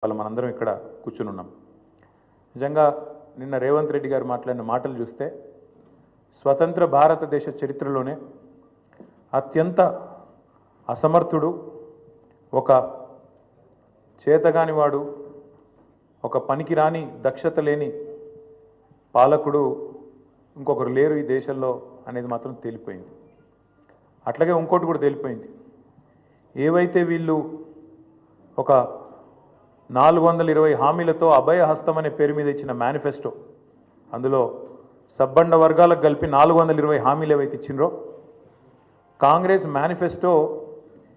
మనందరం ఇక్కడ కూర్చుని ఉన్నాం. నిజంగా నిన్న రేవంత్ రెడ్డి గారు మాట్లాడిన మాటలు చూస్తే స్వతంత్ర భారతదేశ చరిత్రలోనే అత్యంత అసమర్థుడు, ఒక చేతగానివాడు, ఒక పనికిరాని దక్షత లేని పాలకుడు ఇంకొకరు లేరు ఈ దేశంలో అనేది మాత్రం తేలిపోయింది. అట్లాగే ఇంకోటి కూడా తేలిపోయింది. ఏవైతే వీళ్ళు ఒక 420 హామీలతో అభయ హస్తం అనే పేరు మీద ఇచ్చిన మేనిఫెస్టో, అందులో సబ్బండ వర్గాలకు కలిపి 420 హామీలు ఏవైతే ఇచ్చినరో, కాంగ్రెస్ మేనిఫెస్టో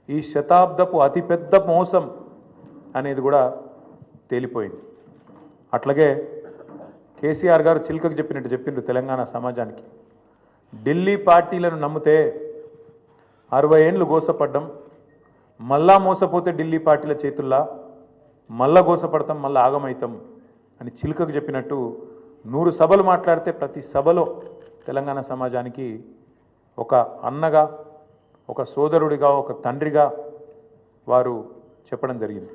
ఈ శతాబ్దపు అతిపెద్ద మోసం అనేది కూడా తేలిపోయింది. అట్లాగే కేసీఆర్ గారు చిలుకకు చెప్పినట్టు చెప్పిండ్రు తెలంగాణ సమాజానికి. ఢిల్లీ పార్టీలను నమ్మితే 60 ఏళ్ళు గోసపడ్డం, మళ్ళా మోసపోతే ఢిల్లీ పార్టీల చేతుల్లా మళ్ళా గోసపడతాం, మళ్ళీ ఆగమవుతాం అని చిలుకకు చెప్పినట్టు 100 సభలు మాట్లాడితే ప్రతి సభలో తెలంగాణ సమాజానికి ఒక అన్నగా, ఒక సోదరుడిగా, ఒక తండ్రిగా వారు చెప్పడం జరిగింది.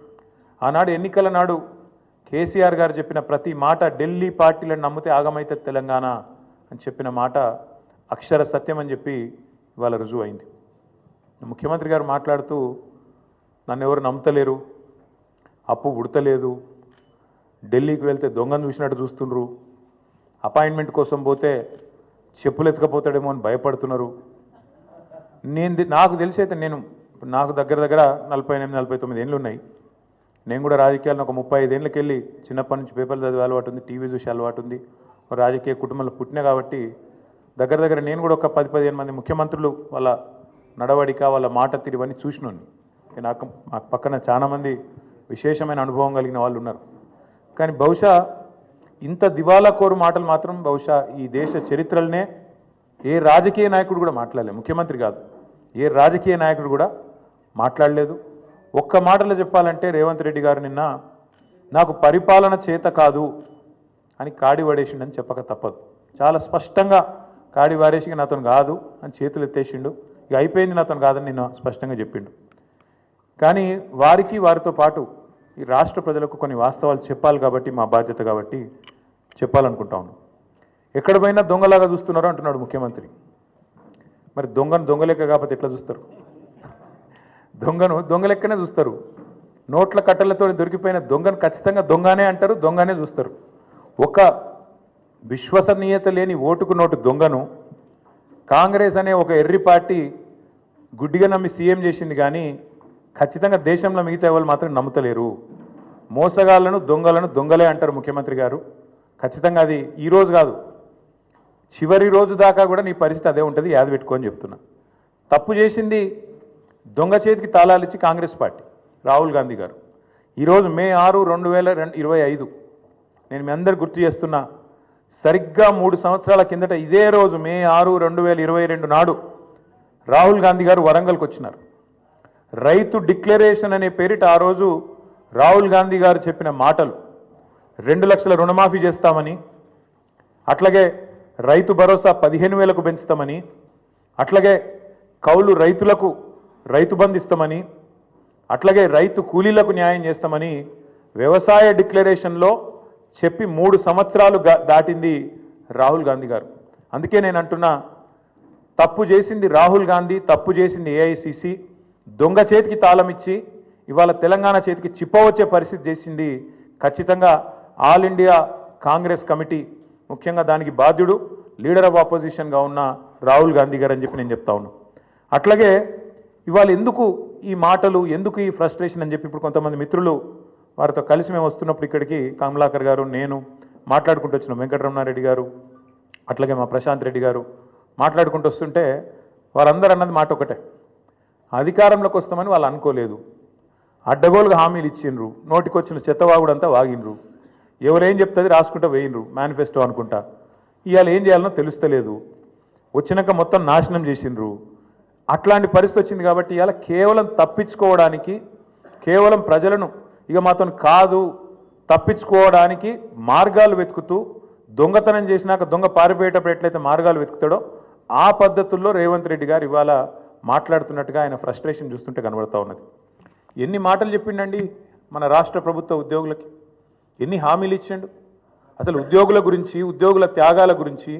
ఆనాడు ఎన్నికల నాడు కేసీఆర్ గారు చెప్పిన ప్రతి మాట, ఢిల్లీ పార్టీలను నమ్మితే ఆగమైతే తెలంగాణ అని చెప్పిన మాట అక్షర సత్యం అని చెప్పి ఇవాళ రుజువు అయింది. ముఖ్యమంత్రి గారు మాట్లాడుతూ నన్ను ఎవరు నమ్ముతలేరు, అప్పు ఉడతలేదు, ఢిల్లీకి వెళ్తే దొంగను చూసినట్టు చూస్తుండ్రు, అపాయింట్మెంట్ కోసం పోతే చెప్పులు ఎత్తుకపోతాడేమో అని భయపడుతున్నారు. నాకు తెలిసి అయితే నాకు దగ్గర 48-49 ఏళ్ళు ఉన్నాయి. నేను కూడా రాజకీయాలను ఒక 35 ఏళ్ళకి వెళ్ళి చిన్నప్పటి నుంచి పేపర్లు చదివే అలవాటు ఉంది, టీవీ చూసే అలవాటు ఉంది, రాజకీయ కుటుంబంలో పుట్టినా కాబట్టి దగ్గర నేను కూడా ఒక 10-15 మంది ముఖ్యమంత్రులు వాళ్ళ నడవడిక, వాళ్ళ మాట తీరువన్నీ చూసినాను. నాకు పక్కన చాలామంది విశేషమైన అనుభవం కలిగిన వాళ్ళు ఉన్నారు. కానీ బహుశా ఇంత దివాలా కోరు మాటలు మాత్రం బహుశా ఈ దేశ చరిత్రలనే ఏ రాజకీయ నాయకుడు కూడా మాట్లాడలేదు. ముఖ్యమంత్రి కాదు, ఏ రాజకీయ నాయకుడు కూడా మాట్లాడలేదు. ఒక్క మాటలో చెప్పాలంటే రేవంత్ రెడ్డి గారు నిన్న నాకు పరిపాలన చేత కాదు అని కాడి పడేసిండని చెప్పక తప్పదు. చాలా స్పష్టంగా కాడి వారేసి నాతో కాదు అని చేతులు ఎత్తేసిండు. ఇక అయిపోయింది, నాతో కాదని నిన్న స్పష్టంగా చెప్పిండు. కానీ వారితో పాటు ఈ రాష్ట్ర ప్రజలకు కొన్ని వాస్తవాలు చెప్పాలి కాబట్టి, మా బాధ్యత కాబట్టి చెప్పాలనుకుంటా ఉన్నాం. ఎక్కడ పోయినా దొంగలాగా చూస్తున్నారు అంటున్నాడు ముఖ్యమంత్రి. మరి దొంగలెక్క కాకపోతే ఎట్లా చూస్తారు? దొంగలెక్కనే చూస్తారు. నోట్ల కట్టలతో దొరికిపోయిన దొంగను ఖచ్చితంగా దొంగనే అంటారు, దొంగనే చూస్తారు. ఒక విశ్వసనీయత లేని ఓటుకు నోటు దొంగను కాంగ్రెస్ అనే ఒక ఎర్రి పార్టీ గుడ్డిగా నమ్మి సీఎం చేసింది. కానీ ఖచ్చితంగా దేశంలో మిగతా వాళ్ళు మాత్రం నమ్ముతలేరు. మోసగాళ్లను దొంగలే అంటారు ముఖ్యమంత్రి గారు. ఖచ్చితంగా అది ఈరోజు కాదు, చివరి రోజు దాకా కూడా నీ పరిస్థితి అదే ఉంటుంది, యాద పెట్టుకోని చెప్తున్నా. తప్పు చేసింది దొంగ చేతికి తాళాలు ఇచ్చి కాంగ్రెస్ పార్టీ, రాహుల్ గాంధీ గారు. ఈరోజు మే 6, 2025 నేను మీ అందరు గుర్తు చేస్తున్నా. సరిగ్గా 3 సంవత్సరాల కిందట ఇదే రోజు మే 6, 2022 నాడు రాహుల్ గాంధీ గారు వరంగల్కి వచ్చినారు. రైతు డిక్లరేషన్ అనే పేరిట ఆ రోజు రాహుల్ గాంధీ గారు చెప్పిన మాటలు, 2 లక్షల రుణమాఫీ చేస్తామని, అట్లాగే రైతు భరోసా 15,000కు పెంచుతామని, అట్లాగే కౌలు రైతులకు రైతు బంధు ఇస్తామని, అట్లాగే రైతు కూలీలకు న్యాయం చేస్తామని వ్యవసాయ డిక్లరేషన్లో చెప్పి 3 సంవత్సరాలు దాటింది రాహుల్ గాంధీ గారు. అందుకే నేను అంటున్నా, తప్పు చేసింది రాహుల్ గాంధీ, తప్పు చేసింది ఏఐసిసి. దొంగ చేతికి తాళం ఇచ్చి ఇవాళ తెలంగాణ చేతికి చిప్పవచ్చే పరిస్థితి చేసింది ఖచ్చితంగా ఆల్ ఇండియా కాంగ్రెస్ కమిటీ, ముఖ్యంగా దానికి బాధ్యుడు లీడర్ ఆఫ్ ఆపోజిషన్గా ఉన్న రాహుల్ గాంధీ గారు అని చెప్పి నేను చెప్తా ఉన్నాను. అట్లాగే ఇవాళ ఎందుకు ఈ మాటలు, ఎందుకు ఈ ఫ్రస్ట్రేషన్ అని చెప్పి ఇప్పుడు కొంతమంది మిత్రులు వారితో కలిసి మేము వస్తున్నప్పుడు ఇక్కడికి కమలాకర్ గారు, నేను మాట్లాడుకుంటూ వచ్చినాం, వెంకటరమణారెడ్డి గారు, అట్లాగే మా ప్రశాంత్ రెడ్డి గారు మాట్లాడుకుంటూ వస్తుంటే వారందరూ అన్నది మాట ఒకటే, అధికారంలోకి వస్తామని వాళ్ళు అనుకోలేదు, అడ్డగోలుగా హామీలు ఇచ్చిండ్రు, నోటికొచ్చిన చెత్తవాగుడంతా వాగినరు, ఎవరేం చెప్తుంది రాసుకుంటూ వేయినరు, మేనిఫెస్టో అనుకుంటా. ఇవాళ ఏం చేయాలనో తెలుస్తలేదు, వచ్చినాక మొత్తం నాశనం చేసిండ్రు. అట్లాంటి పరిస్థితి వచ్చింది కాబట్టి ఇవాళ కేవలం తప్పించుకోవడానికి, కేవలం ప్రజలను ఇక మాతో కాదు తప్పించుకోవడానికి మార్గాలు వెతుకుతూ, దొంగతనం చేసినాక దొంగ పారిపోయేటప్పుడు ఎట్లయితే మార్గాలు వెతుకుతాడో ఆ పద్ధతుల్లో రేవంత్ రెడ్డి గారు ఇవాళ మాట్లాడుతున్నట్టుగా ఆయన ఫ్రస్ట్రేషన్ చూస్తుంటే కనబడతా ఉన్నది. ఎన్ని మాటలు చెప్పిండండి మన రాష్ట్ర ప్రభుత్వ ఉద్యోగులకి ఎన్ని హామీలు ఇచ్చిండు అసలు ఉద్యోగుల గురించి ఉద్యోగుల త్యాగాల గురించి